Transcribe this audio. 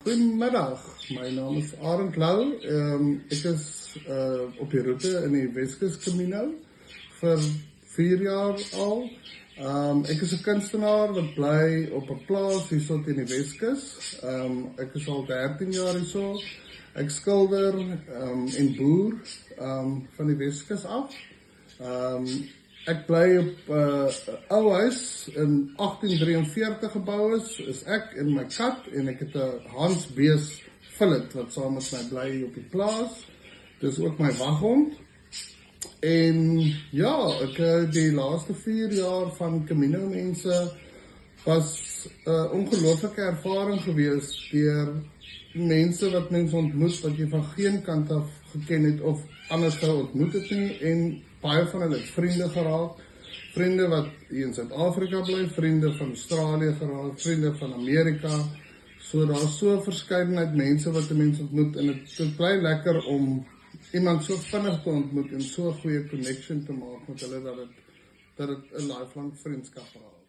Goedemiddag, my naam is Arend Lau. Ek is op die route in die Weskus Camino vir 4 jaar al. Ek is 'n kunstenaar wat bly op 'n plaas hierso in die Weskus. Ek is al 13 jaar hierso. Ek skilder en boer van die Weskus af. Ek bly op 'n ou huis in 1843 gebou is ek en my kat, en ek het 'n Hansbees Philip wat saam met my bly op die plaas. Dis ook my waghond. En ja, ek die laaste 4 jaar van Camino mense was 'n ongelooflike ervaring gewees deur mense wat mens ontmoet wat jy van geen kant af geken het of anders sou ontmoet het nie, en baie van hulle het vriende geraak, vriende wat hier in Suid-Afrika bly, vriende van Australië geraak, vriende van Amerika. So daar's so 'n verskeidenheid mense wat 'n mens ontmoet, en dit bly lekker om iemand so vinnig te ontmoet en so 'n goeie connection te maak met hulle dat dit 'n lifelong vriendskap raak.